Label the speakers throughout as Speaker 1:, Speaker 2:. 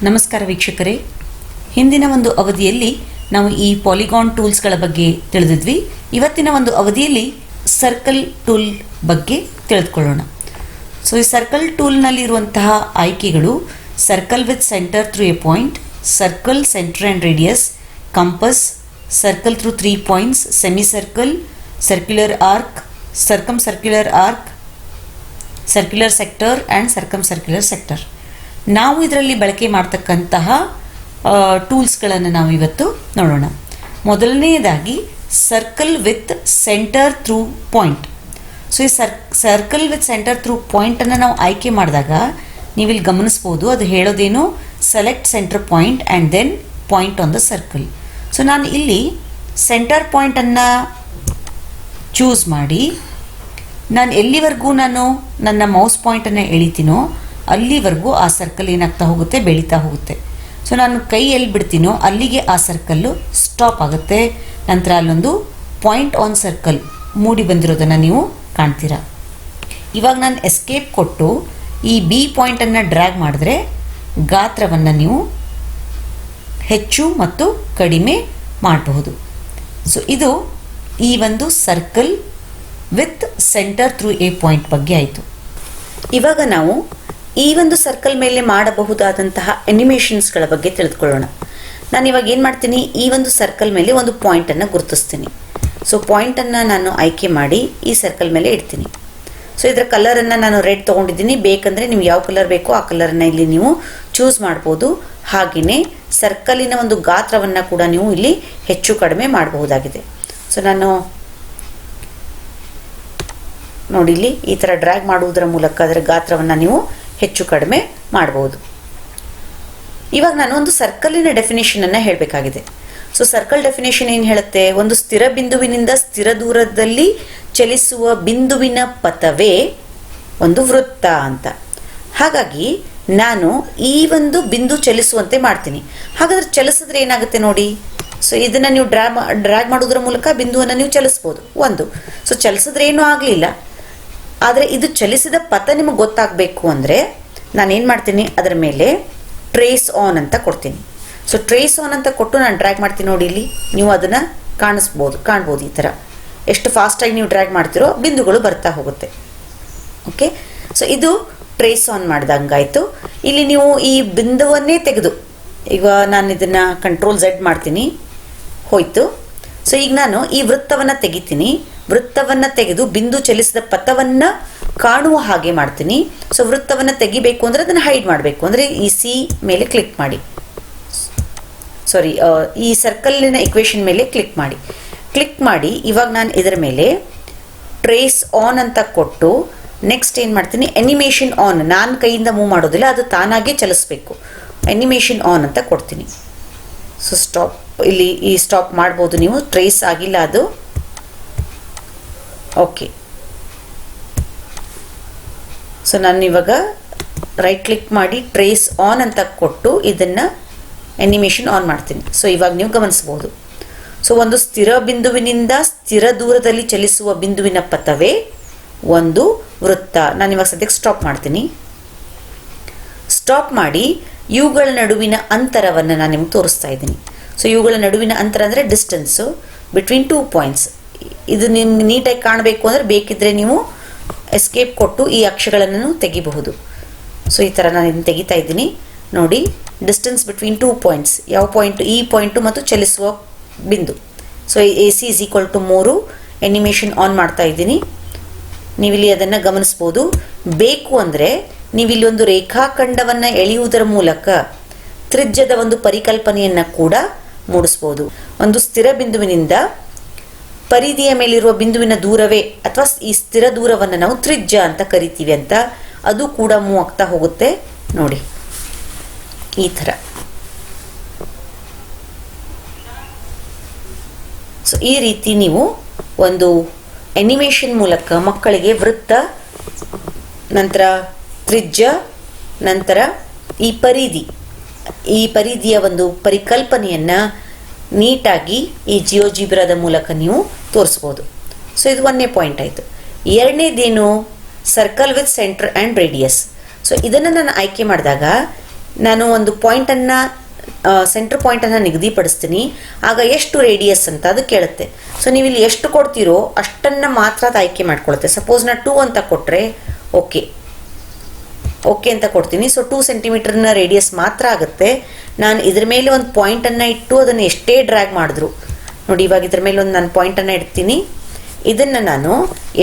Speaker 1: ನಮಸ್ಕಾರ ವೀಕ್ಷಕರೇ, ಹಿಂದಿನ ಒಂದು ಅವಧಿಯಲ್ಲಿ ನಾವು ಈ ಪಾಲಿಗಾನ್ ಟೂಲ್ಸ್ಗಳ ಬಗ್ಗೆ ತಿಳಿದಿದ್ವಿ. ಇವತ್ತಿನ ಒಂದು ಅವಧಿಯಲ್ಲಿ ಸರ್ಕಲ್ ಟೂಲ್ ಬಗ್ಗೆ ತಿಳಿದುಕೊಳ್ಳೋಣ. ಸೊ ಈ ಸರ್ಕಲ್ ಟೂಲ್ನಲ್ಲಿರುವಂತಹ ಆಯ್ಕೆಗಳು circle with centre through a point, circle centre and radius, compass, circle through 3 points, semicircle, circular arc, circumcircular arc, circular sector and circumcircular sector. ನಾವು ಇದರಲ್ಲಿ ಬಳಕೆ ಮಾಡ್ತಕ್ಕಂತಹ ಟೂಲ್ಸ್ಗಳನ್ನು ನಾವು ಇವತ್ತು ನೋಡೋಣ. ಮೊದಲನೆಯದಾಗಿ circle with centre through point. So ಈ ಸರ್ಕಲ್ ವಿತ್ ಸೆಂಟರ್ ಥ್ರೂ ಪಾಯಿಂಟನ್ನು ನಾವು ಆಯ್ಕೆ ಮಾಡಿದಾಗ ನೀವಿಲ್ಲಿ ಗಮನಿಸ್ಬೋದು, ಅದು ಹೇಳೋದೇನು, select centre point and then point on the circle. So ನಾನು ಇಲ್ಲಿ ಸೆಂಟರ್ ಪಾಯಿಂಟನ್ನು ಚೂಸ್ ಮಾಡಿ ನಾನು ಎಲ್ಲಿವರೆಗೂ ನಾನು ನನ್ನ ಮೌಸ್ ಪಾಯಿಂಟನ್ನು ಎಳಿತೀನೋ ಅಲ್ಲಿವರೆಗೂ ಆ ಸರ್ಕಲ್ ಏನಾಗ್ತಾ ಹೋಗುತ್ತೆ, ಬೆಳೀತಾ ಹೋಗುತ್ತೆ. ಸೊ ನಾನು ಕೈ ಎಲ್ಲಿ ಬಿಡ್ತೀನೋ ಅಲ್ಲಿಗೆ ಆ ಸರ್ಕಲ್ಲು ಸ್ಟಾಪ್ ಆಗುತ್ತೆ. ನಂತರ ಅಲ್ಲೊಂದು ಪಾಯಿಂಟ್ ಆನ್ ಸರ್ಕಲ್ ಮೂಡಿ ಬಂದಿರೋದನ್ನು ನೀವು ಕಾಣ್ತೀರಾ. ಇವಾಗ ನಾನು ಎಸ್ಕೇಪ್ ಕೊಟ್ಟು ಈ ಬಿ ಪಾಯಿಂಟನ್ನು ಡ್ರ್ಯಾಗ್ ಮಾಡಿದ್ರೆ ಗಾತ್ರವನ್ನು ನೀವು ಹೆಚ್ಚು ಮತ್ತು ಕಡಿಮೆ ಮಾಡಬಹುದು. ಸೊ ಇದು ಈ ಒಂದು circle with centre through a point ಬಗ್ಗೆ ಆಯಿತು. ಇವಾಗ ನಾವು ಈ ಒಂದು ಸರ್ಕಲ್ ಮೇಲೆ ಮಾಡಬಹುದಾದಂತಹ ಅನಿಮೇಷನ್ಸ್ಗಳ ಬಗ್ಗೆ ತಿಳಿದುಕೊಳ್ಳೋಣ. ನಾನು ಇವಾಗ ಏನು ಮಾಡ್ತೀನಿ, ಈ ಒಂದು ಸರ್ಕಲ್ ಮೇಲೆ ಒಂದು ಪಾಯಿಂಟನ್ನು ಗುರುತಿಸ್ತೀನಿ. ಸೊ ಪಾಯಿಂಟನ್ನು ನಾನು ಆಯ್ಕೆ ಮಾಡಿ ಈ ಸರ್ಕಲ್ ಮೇಲೆ ಇಡ್ತೀನಿ. ಸೊ ಇದರ ಕಲರನ್ನು ನಾನು ರೆಡ್ ತೊಗೊಂಡಿದ್ದೀನಿ. ಬೇಕಂದರೆ ನಿಮ್ಗೆ ಯಾವ ಕಲರ್ ಬೇಕೋ ಆ ಕಲರನ್ನು ಇಲ್ಲಿ ನೀವು ಚೂಸ್ ಮಾಡ್ಬೋದು. ಹಾಗೆಯೇ ಸರ್ಕಲಿನ ಒಂದು ಗಾತ್ರವನ್ನು ಕೂಡ ನೀವು ಇಲ್ಲಿ ಹೆಚ್ಚು ಕಡಿಮೆ ಮಾಡಬಹುದಾಗಿದೆ. ಸೊ ನಾನು ನೋಡಿ ಇಲ್ಲಿ ಈ ಥರ ಡ್ರ್ಯಾಗ್ ಮಾಡುವುದರ ಮೂಲಕ ಅದರ ಗಾತ್ರವನ್ನು ನೀವು ಹೆಚ್ಚು ಕಡಿಮೆ ಮಾಡಬಹುದು. ಇವಾಗ ನಾನು ಒಂದು ಸರ್ಕಲಿನ ಡೆಫಿನೇಷನನ್ನು ಹೇಳಬೇಕಾಗಿದೆ. ಸೊ ಸರ್ಕಲ್ ಡೆಫಿನೇಷನ್ ಏನು ಹೇಳುತ್ತೆ, ಒಂದು ಸ್ಥಿರ ಬಿಂದುವಿನಿಂದ ಸ್ಥಿರ ದೂರದಲ್ಲಿ ಚಲಿಸುವ ಬಿಂದುವಿನ ಪಥವೇ ಒಂದು ವೃತ್ತ ಅಂತ. ಹಾಗಾಗಿ ನಾನು ಈ ಒಂದು ಬಿಂದು ಚಲಿಸುವಂತೆ ಮಾಡ್ತೀನಿ. ಹಾಗಾದ್ರೆ ಚಲಿಸಿದ್ರೆ ಏನಾಗುತ್ತೆ ನೋಡಿ. ಸೊ ಇದನ್ನು ನೀವು ಡ್ರ್ಯಾಗ್ ಮಾಡೋದ್ರ ಮೂಲಕ ಬಿಂದುವನ್ನು ನೀವು ಚಲಿಸ್ಬೋದು ಒಂದು. ಸೊ ಚಲಿಸಿದ್ರೆ ಏನೂ ಆಗಲಿಲ್ಲ, ಆದರೆ ಇದು ಚಲಿಸಿದ ಪಥ ನಿಮಗೆ ಗೊತ್ತಾಗಬೇಕು ಅಂದರೆ ನಾನೇನು ಮಾಡ್ತೀನಿ, ಅದರ ಮೇಲೆ ಟ್ರೇಸ್ ಆನ್ ಅಂತ ಕೊಡ್ತೀನಿ. ಸೊ ಟ್ರೇಸ್ ಆನ್ ಅಂತ ಕೊಟ್ಟು ನಾನು ಡ್ರ್ಯಾಗ್ ಮಾಡ್ತೀನಿ. ನೋಡಿ ಇಲ್ಲಿ ನೀವು ಅದನ್ನು ಕಾಣ್ಬೋದು. ಈ ಥರ ಎಷ್ಟು ಫಾಸ್ಟಾಗಿ ನೀವು ಡ್ರ್ಯಾಗ್ ಮಾಡ್ತೀರೋ ಬಿಂದುಗಳು ಬರ್ತಾ ಹೋಗುತ್ತೆ. ಓಕೆ, ಸೊ ಇದು ಟ್ರೇಸ್ ಆನ್ ಮಾಡ್ದಂಗಾಯಿತು. ಇಲ್ಲಿ ನೀವು ಈ ಬಿಂದುವನ್ನೇ ತೆಗೆದು, ಈಗ ನಾನು ಇದನ್ನು ಕಂಟ್ರೋಲ್ Z ಮಾಡ್ತೀನಿ, ಹೋಯ್ತು. ಸೊ ಈಗ ನಾನು ಈ ವೃತ್ತವನ್ನು ತೆಗಿತೀನಿ. ವೃತ್ತವನ್ನು ತೆಗೆದು ಬಿಂದು ಚಲಿಸಿದ ಪಥವನ್ನು ಕಾಣುವ ಹಾಗೆ ಮಾಡ್ತೀನಿ. ಸೊ ವೃತ್ತವನ್ನು ತೆಗಿಬೇಕು ಅಂದರೆ ಅದನ್ನು ಹೈಡ್ ಮಾಡಬೇಕು ಅಂದರೆ ಈ ಸಿ ಮೇಲೆ ಕ್ಲಿಕ್ ಮಾಡಿ, ಈ ಸರ್ಕಲಿನ ಇಕ್ವೇಷನ್ ಮೇಲೆ ಕ್ಲಿಕ್ ಮಾಡಿ ಇವಾಗ ನಾನು ಇದರ ಮೇಲೆ ಟ್ರೇಸ್ ಆನ್ ಅಂತ ಕೊಟ್ಟು ನೆಕ್ಸ್ಟ್ ಏನು ಮಾಡ್ತೀನಿ, ಅನಿಮೇಷನ್ ಆನ್. ನಾನು ಕೈಯಿಂದ ಮೂವ್ ಮಾಡೋದಿಲ್ಲ, ಅದು ತಾನಾಗೆ ಚಲಿಸ್ಬೇಕು. ಅನಿಮೇಷನ್ ಆನ್ ಅಂತ ಕೊಡ್ತೀನಿ. ಸೊ ಸ್ಟಾಪ್, ಇಲ್ಲಿ ಈ ಸ್ಟಾಪ್ ಮಾಡ್ಬೋದು ನೀವು, ಟ್ರೇಸ್ ಆಗಿಲ್ಲ ಅದು. ಓಕೆ, ಸೊ ನಾನು ಇವಾಗ ರೈಟ್ ಕ್ಲಿಕ್ ಮಾಡಿ ಟ್ರೇಸ್ ಆನ್ ಅಂತ ಕೊಟ್ಟು ಇದನ್ನು ಅನಿಮೇಷನ್ ಆನ್ ಮಾಡ್ತೀನಿ. ಸೊ ಇವಾಗ ನೀವು ಗಮನಿಸ್ಬೋದು. ಸೊ ಒಂದು ಸ್ಥಿರ ಬಿಂದುವಿನಿಂದ ಸ್ಥಿರ ದೂರದಲ್ಲಿ ಚಲಿಸುವ ಬಿಂದುವಿನ ಪಥವೇ ಒಂದು ವೃತ್ತ. ನಾನು ಇವಾಗ ಸದ್ಯಕ್ಕೆ ಸ್ಟಾಪ್ ಮಾಡ್ತೀನಿ. ಸ್ಟಾಪ್ ಮಾಡಿ ಇವುಗಳ ನಡುವಿನ ಅಂತರವನ್ನು ನಾನು ನಿಮ್ಗೆ ತೋರಿಸ್ತಾ ಇದ್ದೀನಿ. ಸೊ ಇವುಗಳ ನಡುವಿನ ಅಂತರ ಅಂದರೆ ಡಿಸ್ಟೆನ್ಸು ಬಿಟ್ವೀನ್ 2 ಪಾಯಿಂಟ್ಸ್. ಇದು ನಿಮ್ಗೆ ನೀಟಾಗಿ ಕಾಣಬೇಕು ಅಂದರೆ ಬೇಕಿದ್ದರೆ ನೀವು ಎಸ್ಕೇಪ್ ಕೊಟ್ಟು ಈ ಅಕ್ಷಗಳನ್ನು ತೆಗಿಬಹುದು. ಸೊ ಈ ಥರ ನಾನು ಇದನ್ನು ತೆಗಿತಾ ಇದ್ದೀನಿ ನೋಡಿ. ಡಿಸ್ಟೆನ್ಸ್ ಬಿಟ್ವೀನ್ 2 ಪಾಯಿಂಟ್ಸ್, ಯಾವ ಪಾಯಿಂಟು, ಈ ಪಾಯಿಂಟು ಮತ್ತು ಚಲಿಸುವ ಬಿಂದು. So AC = 3. ಅನಿಮೇಷನ್ ಆನ್ ಮಾಡ್ತಾ ಇದ್ದೀನಿ. ನೀವಿಲ್ಲಿ ಅದನ್ನು ಗಮನಿಸ್ಬೋದು. ಬೇಕು ಅಂದರೆ ನೀವಿಲ್ಲಿ ಒಂದು ರೇಖಾಖಂಡವನ್ನು ಎಳೆಯುವುದರ ಮೂಲಕ ತ್ರಿಜ್ಯದ ಒಂದು ಪರಿಕಲ್ಪನೆಯನ್ನು ಕೂಡ ಮೂಡಿಸ್ಬೋದು. ಒಂದು ಸ್ಥಿರ ಬಿಂದುವಿನಿಂದ ಪರಿಧಿಯ ಮೇಲಿರುವ ಬಿಂದುವಿನ ದೂರವೇ ಅಥವಾ ಈ ಸ್ಥಿರ ದೂರವನ್ನು ನಾವು ತ್ರಿಜ್ಯ ಅಂತ ಕರಿತೀವಿ ಅಂತ, ಅದು ಕೂಡ ಮೂವ್ ಆಗ್ತಾ ಹೋಗುತ್ತೆ ನೋಡಿ ಈ ಥರ. ಸೊ ಈ ರೀತಿ ನೀವು ಒಂದು ಅನಿಮೇಷನ್ ಮೂಲಕ ಮಕ್ಕಳಿಗೆ ವೃತ್ತ, ನಂತರ ತ್ರಿಜ್ಯ, ನಂತರ ಈ ಪರಿಧಿಯ ಒಂದು ಪರಿಕಲ್ಪನೆಯನ್ನು ನೀಟಾಗಿ ಈ ಜಿಯೋಜಿಬ್ರಾದ ಮೂಲಕ ನೀವು ತೋರಿಸ್ಬೋದು. ಸೊ ಇದು 1ನೇ ಪಾಯಿಂಟ್ ಆಯಿತು. 2ನೇದೇನು, circle with centre and radius. So ಇದನ್ನು ನಾನು ಆಯ್ಕೆ ಮಾಡಿದಾಗ ನಾನು ಒಂದು ಪಾಯಿಂಟನ್ನು ಸೆಂಟರ್ ಪಾಯಿಂಟನ್ನು ನಿಗದಿಪಡಿಸ್ತೀನಿ, ಆಗ ಎಷ್ಟು ರೇಡಿಯಸ್ ಅಂತ ಅದು ಕೇಳುತ್ತೆ. ಸೊ ನೀವು ಇಲ್ಲಿ ಎಷ್ಟು ಕೊಡ್ತೀರೋ ಅಷ್ಟನ್ನು ಮಾತ್ರ ಅದು ಆಯ್ಕೆ ಮಾಡ್ಕೊಳುತ್ತೆ. ಸಪೋಸ್ ನಾನು 2 ಅಂತ ಕೊಟ್ಟರೆ ಓಕೆ ಅಂತ ಕೊಡ್ತೀನಿ. ಸೊ 2 ಸೆಂಟಿಮೀಟರ್ನ ರೇಡಿಯಸ್ ಮಾತ್ರ ಆಗುತ್ತೆ. ನಾನು ಇದ್ರ ಮೇಲೆ ಒಂದು ಪಾಯಿಂಟನ್ನು ಇಟ್ಟು ಅದನ್ನು ಎಷ್ಟೇ ಡ್ರ್ಯಾಗ್ ಮಾಡಿದ್ರು, ನೋಡಿ ಇವಾಗ ಇದ್ರ ಮೇಲೆ ಒಂದು ನಾನು ಪಾಯಿಂಟನ್ನು ಇಡ್ತೀನಿ, ಇದನ್ನು ನಾನು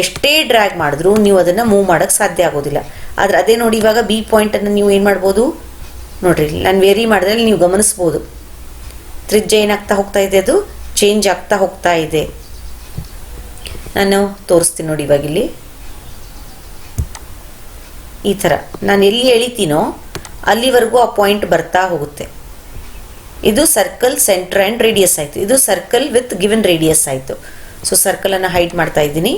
Speaker 1: ಎಷ್ಟೇ ಡ್ರ್ಯಾಗ್ ಮಾಡಿದ್ರು ನೀವು ಅದನ್ನು ಮೂವ್ ಮಾಡೋಕ್ಕೆ ಸಾಧ್ಯ ಆಗೋದಿಲ್ಲ. ಆದರೆ ಅದೇ ನೋಡಿ ಇವಾಗ ಬಿ ಪಾಯಿಂಟನ್ನು ನೀವು ಏನು ಮಾಡ್ಬೋದು ನೋಡ್ರಿ, ನಾನು ವೇರಿ ಮಾಡಿದ್ರೆ ನೀವು ಗಮನಿಸ್ಬೋದು ತ್ರಿಜ್ಯ ಏನಾಗ್ತಾ ಹೋಗ್ತಾ ಇದೆ, ಅದು ಚೇಂಜ್ ಆಗ್ತಾ ಹೋಗ್ತಾ ಇದೆ. ನಾನು ತೋರಿಸ್ತೀನಿ ನೋಡಿ ಇವಾಗ ಇಲ್ಲಿ ಈ ಥರ ನಾನು ಎಲ್ಲಿ ಎಳಿತೀನೋ ಅಲ್ಲಿವರೆಗೂ ಆ ಪಾಯಿಂಟ್ ಬರ್ತಾ ಹೋಗುತ್ತೆ. ಇದು ಸರ್ಕಲ್ ಸೆಂಟರ್ ಆ್ಯಂಡ್ ರೇಡಿಯಸ್ ಆಯಿತು. ಇದು ಸರ್ಕಲ್ ವಿತ್ ಗಿವನ್ ರೇಡಿಯಸ್ ಆಯಿತು. ಸೊ ಸರ್ಕಲನ್ನು ಹೈಡ್ ಮಾಡ್ತಾ ಇದ್ದೀನಿ.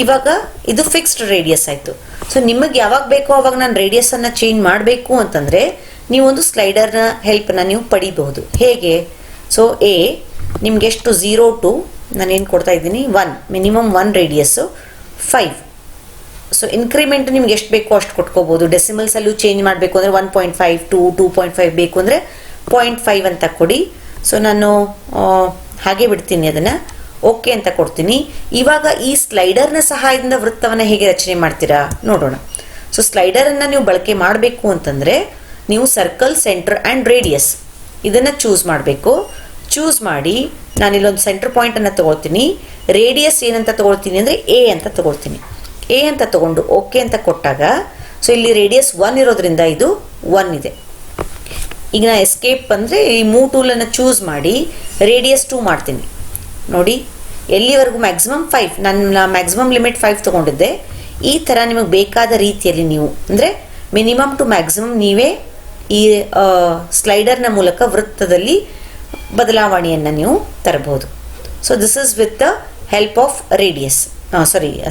Speaker 1: ಇವಾಗ ಇದು ಫಿಕ್ಸ್ಡ್ ರೇಡಿಯಸ್ ಆಯಿತು. ಸೊ ನಿಮಗೆ ಯಾವಾಗ ಬೇಕೋ ಆವಾಗ ನಾನು ರೇಡಿಯಸನ್ನು ಚೇಂಜ್ ಮಾಡಬೇಕು ಅಂತಂದರೆ ನೀವೊಂದು ಸ್ಲೈಡರ್ನ ಹೆಲ್ಪನ್ನು ನೀವು ಪಡಿಬಹುದು. ಹೇಗೆ? ಸೊ ನಿಮ್ಗೆ ಎಷ್ಟು 0 to ನಾನೇನು ಕೊಡ್ತಾ ಇದ್ದೀನಿ 1, ಮಿನಿಮಮ್ 1 ರೇಡಿಯಸ್ಸು 5. ಸೊ ಇನ್ಕ್ರಿಮೆಂಟ್ ನಿಮ್ಗೆ ಎಷ್ಟು ಬೇಕೋ ಅಷ್ಟು ಕೊಟ್ಕೋಬೋದು. ಡೆಸಿಮಲ್ಸಲ್ಲೂ ಚೇಂಜ್ ಮಾಡಬೇಕು ಅಂದರೆ 1.5 to 2.5 ಬೇಕು ಅಂದರೆ 0.5 ಅಂತ ಕೊಡಿ. ಸೊ ನಾನು ಹಾಗೆ ಬಿಡ್ತೀನಿ, ಅದನ್ನು ಓಕೆ ಅಂತ ಕೊಡ್ತೀನಿ. ಇವಾಗ ಈ ಸ್ಲೈಡರ್ನ ಸಹಾಯದಿಂದ ವೃತ್ತವನ್ನು ಹೇಗೆ ರಚನೆ ಮಾಡ್ತೀರಾ ನೋಡೋಣ. ಸೊ ಸ್ಲೈಡರನ್ನು ನೀವು ಬಳಕೆ ಮಾಡಬೇಕು ಅಂತಂದರೆ ನೀವು ಸರ್ಕಲ್, ಸೆಂಟರ್ ಆ್ಯಂಡ್ ರೇಡಿಯಸ್ ಇದನ್ನು ಚೂಸ್ ಮಾಡಬೇಕು. ಚೂಸ್ ಮಾಡಿ ನಾನು ಇಲ್ಲೊಂದು ಸೆಂಟರ್ ಪಾಯಿಂಟನ್ನು ತೊಗೊಳ್ತೀನಿ. ರೇಡಿಯಸ್ ಏನಂತ ತೊಗೊಳ್ತೀನಿ ಅಂದರೆ ಎ ಅಂತ ತೊಗೊಳ್ತೀನಿ. ಎ ಅಂತ ತೊಗೊಂಡು ಓಕೆ ಅಂತ ಕೊಟ್ಟಾಗ ಸೊ ಇಲ್ಲಿ ರೇಡಿಯಸ್ 1 ಇರೋದ್ರಿಂದ ಇದು 1 ಇದೆ. ಈಗ ನಾನು ಎಸ್ಕೇಪ್ ಅಂದರೆ ಈ ಮೂವ್ ಟೂಲನ್ನು ಚೂಸ್ ಮಾಡಿ ರೇಡಿಯಸ್ 2 ಮಾಡ್ತೀನಿ. ನೋಡಿ ಎಲ್ಲಿವರೆಗೂ ಮ್ಯಾಕ್ಸಿಮಮ್ 5, ನನ್ನ ಮ್ಯಾಕ್ಸಿಮಮ್ ಲಿಮಿಟ್ 5 ತೊಗೊಂಡಿದ್ದೆ. ಈ ಥರ ನಿಮಗೆ ಬೇಕಾದ ರೀತಿಯಲ್ಲಿ ನೀವು ಅಂದರೆ ಮಿನಿಮಮ್ ಟು ಮ್ಯಾಕ್ಸಿಮಮ್ ನೀವೇ ಈ ಸ್ಲೈಡರ್ನ ಮೂಲಕ ವೃತ್ತದಲ್ಲಿ ಬದಲಾವಣೆಯನ್ನು ನೀವು ತರಬಹುದು. So this is with the help of radius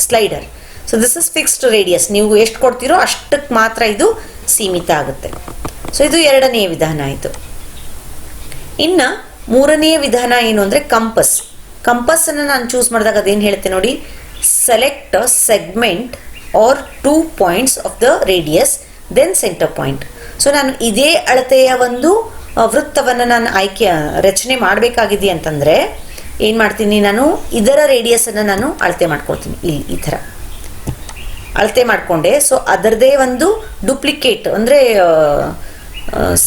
Speaker 1: slider. So this is fixed radius. ನೀವು ಎಷ್ಟು ಕೊಡ್ತೀರೋ ಅಷ್ಟಕ್ಕೆ ಮಾತ್ರ ಇದು ಸೀಮಿತ ಆಗುತ್ತೆ. ಸೊ ಇದು 2ನೇ ವಿಧಾನ ಆಯಿತು. ಇನ್ನು 3ನೇ ವಿಧಾನ ಏನು ಅಂದರೆ ಕಂಪಸ್. ಕಂಪಸ್ಸನ್ನು ನಾನು ಚೂಸ್ ಮಾಡಿದಾಗ ಅದೇನು ಹೇಳುತ್ತೆ ನೋಡಿ, select segment or 2 points of the radius then centre point. So ನಾನು ಇದೇ ಅಳತೆಯ ಒಂದು ವೃತ್ತವನ್ನು ನಾನು ರಚನೆ ಮಾಡಬೇಕಾಗಿದೆ ಅಂತಂದರೆ ಏನು ಮಾಡ್ತೀನಿ, ನಾನು ಇದರ ರೇಡಿಯಸನ್ನು ನಾನು ಅಳತೆ ಮಾಡ್ಕೊಳ್ತೀನಿ. ಇಲ್ಲಿ ಈ ಥರ ಅಳತೆ ಮಾಡಿಕೊಂಡೆ. ಸೊ ಅದರದೇ ಒಂದು ಡುಪ್ಲಿಕೇಟ್ ಅಂದರೆ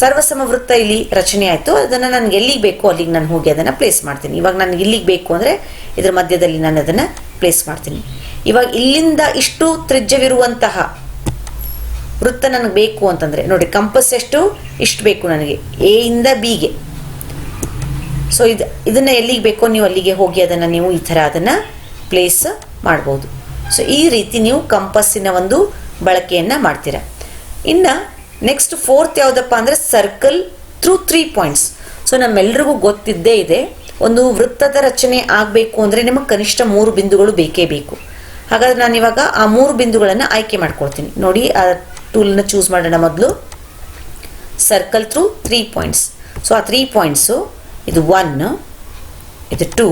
Speaker 1: ಸರ್ವಸಮ ವೃತ್ತ ಇಲ್ಲಿ ರಚನೆ ಆಯಿತು. ಅದನ್ನು ನನಗೆ ಎಲ್ಲಿಗೆ ಬೇಕೋ ಅಲ್ಲಿಗೆ ನಾನು ಹೋಗಿ ಅದನ್ನು ಪ್ಲೇಸ್ ಮಾಡ್ತೀನಿ. ಇವಾಗ ನನಗೆ ಇಲ್ಲಿಗೆ ಬೇಕು ಅಂದರೆ ಇದರ ಮಧ್ಯದಲ್ಲಿ ನಾನು ಅದನ್ನು ಪ್ಲೇಸ್ ಮಾಡ್ತೀನಿ. ಇವಾಗ ಇಲ್ಲಿಂದ ಇಷ್ಟು ತ್ರಿಜ್ಯವಿರುವಂತಹ ವೃತ್ತ ನನಗೆ ಬೇಕು ಅಂತಂದರೆ ನೋಡಿ, ಕಂಪಸ್ ಇಷ್ಟು ಬೇಕು ನನಗೆ ಎ ಇಂದ ಬಿಗೆ. ಸೊ ಇದನ್ನು ಎಲ್ಲಿಗೆ ಬೇಕೋ ನೀವು ಅಲ್ಲಿಗೆ ಹೋಗಿ ಅದನ್ನು ನೀವು ಈ ಥರ ಅದನ್ನು ಪ್ಲೇಸ್ ಮಾಡ್ಬೋದು. ಸೊ ಈ ರೀತಿ ನೀವು ಕಂಪಸ್ಸಿನ ಒಂದು ಬಳಕೆಯನ್ನು ಮಾಡ್ತೀರಾ. ಇನ್ನು ನೆಕ್ಸ್ಟ್ 4th ಯಾವುದಪ್ಪ ಅಂದರೆ ಸರ್ಕಲ್ ಥ್ರೂ 3 points. ಸೊ ನಮ್ಮೆಲ್ಲರಿಗೂ ಗೊತ್ತಿದ್ದೇ ಇದೆ, ಒಂದು ವೃತ್ತದ ರಚನೆ ಆಗಬೇಕು ಅಂದರೆ ನಿಮಗೆ ಕನಿಷ್ಠ 3 ಬಿಂದುಗಳು ಬೇಕೇ ಬೇಕು. ಹಾಗಾದ್ರೆ ನಾನು ಇವಾಗ ಆ 3 ಬಿಂದುಗಳನ್ನು ಆಯ್ಕೆ ಮಾಡ್ಕೊಳ್ತೀನಿ. ನೋಡಿ ಆ ಟೂಲನ್ನು ಚೂಸ್ ಮಾಡೋಣ. ಮೊದಲು ಸರ್ಕಲ್ ಥ್ರೂ 3 points. ಸೊ ಆ 3 points ಇದು 1, ಇದು 2,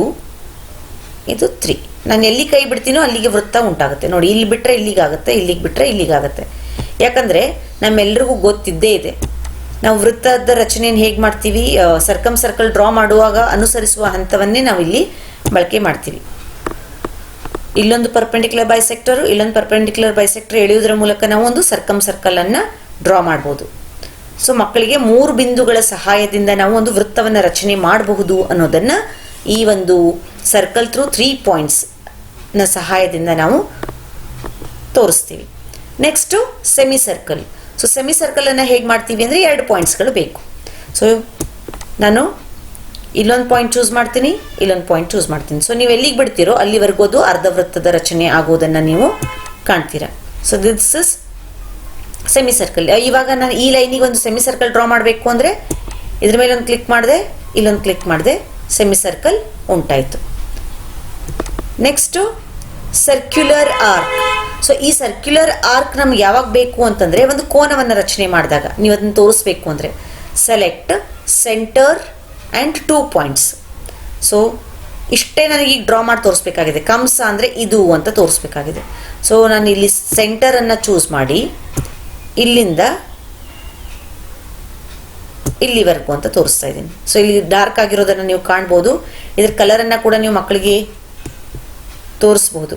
Speaker 1: ಇದು 3. ನಾನು ಎಲ್ಲಿ ಕೈ ಬಿಡ್ತೀನೋ ಅಲ್ಲಿಗೆ ವೃತ್ತ ಉಂಟಾಗುತ್ತೆ. ನೋಡಿ ಇಲ್ಲಿ ಬಿಟ್ಟರೆ ಇಲ್ಲಿಗಾಗುತ್ತೆ, ಇಲ್ಲಿಗೆ ಬಿಟ್ಟರೆ ಇಲ್ಲಿಗಾಗುತ್ತೆ. ಯಾಕಂದರೆ ನಮ್ಮೆಲ್ರಿಗೂ ಗೊತ್ತಿದ್ದೇ ಇದೆ, ನಾವು ವೃತ್ತದ ರಚನೆಯನ್ನು ಹೇಗೆ ಮಾಡ್ತೀವಿ, ಸರ್ಕಲ್ ಡ್ರಾ ಮಾಡುವಾಗ ಅನುಸರಿಸುವ ಹಂತವನ್ನೇ ನಾವು ಇಲ್ಲಿ ಬಳಕೆ ಮಾಡ್ತೀವಿ. ಇಲ್ಲೊಂದು ಪರ್ಪೆಂಡಿಕ್ಯುಲರ್ ಬೈಸೆಕ್ಟರು, ಇಲ್ಲೊಂದು ಪರ್ಪೆಂಡಿಕ್ಯುಲರ್ ಬೈಸೆಕ್ಟರ್ ಎಳೆಯುವುದರ ಮೂಲಕ ನಾವು ಒಂದು ಸರ್ಕಲನ್ನು ಡ್ರಾ ಮಾಡ್ಬೋದು. ಸೊ ಮಕ್ಕಳಿಗೆ 3 ಬಿಂದುಗಳ ಸಹಾಯದಿಂದ ನಾವು ಒಂದು ವೃತ್ತವನ್ನು ರಚನೆ ಮಾಡಬಹುದು ಅನ್ನೋದನ್ನು ಈ ಒಂದು ಸರ್ಕಲ್ ಥ್ರೂ 3 pointsನ ಸಹಾಯದಿಂದ ನಾವು ತೋರಿಸ್ತೀವಿ. Next semicircle. ಸೊ ಸೆಮಿ ಸರ್ಕಲನ್ನು ಹೇಗೆ ಮಾಡ್ತೀವಿ ಅಂದರೆ 2 pointsಗಳು ಬೇಕು. ಸೊ ನಾನು ಇಲ್ಲೊಂದು ಪಾಯಿಂಟ್ ಚೂಸ್ ಮಾಡ್ತೀನಿ, ಇಲ್ಲೊಂದು ಪಾಯಿಂಟ್ ಚೂಸ್ ಮಾಡ್ತೀನಿ. ಸೊ ನೀವು ಎಲ್ಲಿಗೆ ಬಿಡ್ತೀರೋ ಅಲ್ಲಿವರೆಗೂ ಅದು ಅರ್ಧ ವೃತ್ತದ ರಚನೆ ಆಗೋದನ್ನು ನೀವು ಕಾಣ್ತೀರಾ. So this is semicircle. ಇವಾಗ ನಾನು ಈ ಲೈನಿಗೆ ಒಂದು ಸೆಮಿ ಸರ್ಕಲ್ ಡ್ರಾ ಮಾಡಬೇಕು ಅಂದರೆ ಇದ್ರ ಮೇಲೆ ಒಂದು ಕ್ಲಿಕ್ ಮಾಡಿದೆ, ಇಲ್ಲೊಂದು ಕ್ಲಿಕ್ ಮಾಡಿದೆ, ಸೆಮಿ ಸರ್ಕಲ್ ಉಂಟಾಯಿತು. Next circular arc. ಸೊ ಈ ಸರ್ಕ್ಯುಲರ್ ಆರ್ಕ್ ನಮ್ಗೆ ಯಾವಾಗ ಬೇಕು ಅಂತಂದರೆ ಒಂದು ಕೋನವನ್ನು ರಚನೆ ಮಾಡಿದಾಗ ನೀವು ಅದನ್ನು ತೋರಿಸ್ಬೇಕು ಅಂದರೆ select centre and 2 points. So ಇಷ್ಟೇ ನನಗೆ ಈಗ ಡ್ರಾ ಮಾಡಿ ತೋರಿಸ್ಬೇಕಾಗಿದೆ. ಕಂಸ ಅಂದರೆ ಇದು ಅಂತ ತೋರಿಸ್ಬೇಕಾಗಿದೆ. ಸೊ ನಾನು ಇಲ್ಲಿ ಸೆಂಟರನ್ನು ಚೂಸ್ ಮಾಡಿ ಇಲ್ಲಿಂದ ಇಲ್ಲಿವರೆಗೂ ಅಂತ ತೋರಿಸ್ತಾ ಇದ್ದೀನಿ. ಸೊ ಇಲ್ಲಿ ಡಾರ್ಕ್ ಆಗಿರೋದನ್ನು ನೀವು ಕಾಣ್ಬೋದು. ಇದ್ರ ಕಲರನ್ನು ಕೂಡ ನೀವು ಮಕ್ಕಳಿಗೆ ತೋರಿಸ್ಬೋದು.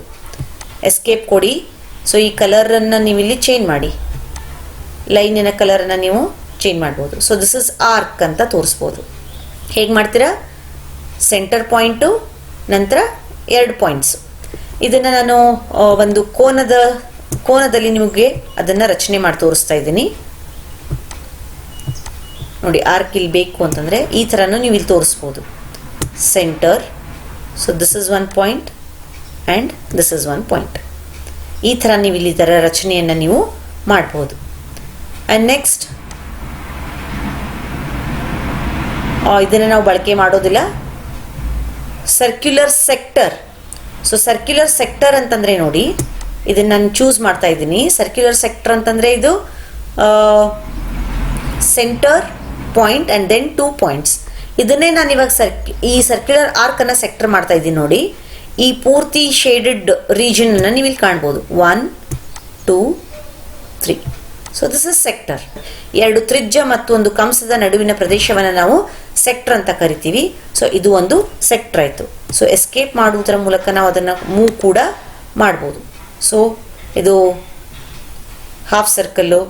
Speaker 1: ಎಸ್ಕೇಪ್ ಕೊಡಿ. ಸೊ ಈ ಕಲರನ್ನು ನೀವು ಇಲ್ಲಿ ಚೇಂಜ್ ಮಾಡಿ, ಲೈನಿನ ಕಲರನ್ನು ನೀವು ಚೇಂಜ್ ಮಾಡ್ಬೋದು. ಸೊ ದಿಸ್ ಇಸ್ ಆರ್ಕ್ ಅಂತ ತೋರಿಸ್ಬೋದು. ಹೇಗೆ ಮಾಡ್ತೀರಾ? ಸೆಂಟರ್ ಪಾಯಿಂಟು, ನಂತರ 2 ಪಾಯಿಂಟ್ಸು. ಇದನ್ನು ನಾನು ಒಂದು ಕೋನದಲ್ಲಿ ನಿಮಗೆ ಅದನ್ನು ರಚನೆ ಮಾಡಿ ತೋರಿಸ್ತಾ ಇದ್ದೀನಿ ನೋಡಿ. ಆರ್ಕ್ ಇಲ್ಲಿ ಬೇಕು ಅಂತಂದರೆ ಈ ಥರನೂ ನೀವು ಇಲ್ಲಿ ತೋರಿಸ್ಬೋದು. Centre, so this is 1 point and this is 1 point. ಈ ಥರ ನೀವು ಇಲ್ಲಿ ಥರ ರಚನೆಯನ್ನು ನೀವು ಮಾಡ್ಬೋದು. ಆ್ಯಂಡ್ ನೆಕ್ಸ್ಟ್ ಇದನ್ನು ನಾವು ಬಳಕೆ ಮಾಡೋದಿಲ್ಲ. Circular sector. So circular sector ಅಂತಂದರೆ ನೋಡಿ, ಇದನ್ನು ನಾನು ಚೂಸ್ ಮಾಡ್ತಾ ಇದ್ದೀನಿ. ಸರ್ಕ್ಯುಲರ್ ಸೆಕ್ಟರ್ ಅಂತಂದರೆ ಇದು centre, point and then 2 points. ಇದನ್ನೇ ನಾನು ಇವಾಗ ಈ ಸರ್ಕ್ಯುಲರ್ ಆರ್ಕನ್ನು ಸೆಕ್ಟರ್ ಮಾಡ್ತಾ ಇದ್ದೀನಿ ನೋಡಿ. ಈ ಪೂರ್ತಿ ಶೇಡೆಡ್ ರೀಜನನ್ನು ನೀವು ಇಲ್ಲಿ ಕಾಣ್ಬೋದು. 1, 2, 3. So this is sector. 2 ತ್ರಿಜ್ಯ ಮತ್ತು ಒಂದು ಕಂಸದ ನಡುವಿನ ಪ್ರದೇಶವನ್ನು ನಾವು ಸೆಕ್ಟರ್ ಅಂತ ಕರಿತೀವಿ. ಸೊ ಇದು ಒಂದು ಸೆಕ್ಟರ್ ಆಯಿತು. ಸೊ ಎಸ್ಕೇಪ್ ಮಾಡುವುದರ ಮೂಲಕ ನಾವು ಅದನ್ನು ಮೂವ್ ಕೂಡ ಮಾಡ್ಬೋದು. ಸೊ ಇದು ಹಾಫ್ ಸರ್ಕಲ್ಲು,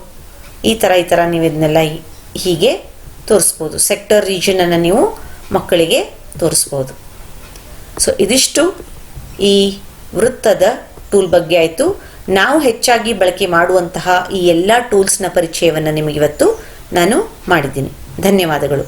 Speaker 1: ಈ ಥರ ನೀವು ಇದನ್ನೆಲ್ಲ ಹೀಗೆ ತೋರಿಸ್ಬೋದು. ಸೆಕ್ಟರ್ ರೀಜನನ್ನು ನೀವು ಮಕ್ಕಳಿಗೆ ತೋರಿಸ್ಬೋದು. ಸೊ ಇದಿಷ್ಟು ಈ ವೃತ್ತದ ಟೂಲ್ ಬಗ್ಗೆ ಆಯಿತು. ನಾವು ಹೆಚ್ಚಾಗಿ ಬಳಕೆ ಮಾಡುವಂತಹ ಈ ಎಲ್ಲ ಟೂಲ್ಸ್ನ ಪರಿಚಯವನ್ನು ನಿಮಗಿವತ್ತು ನಾನು ಮಾಡಿದ್ದೀನಿ. ಧನ್ಯವಾದಗಳು.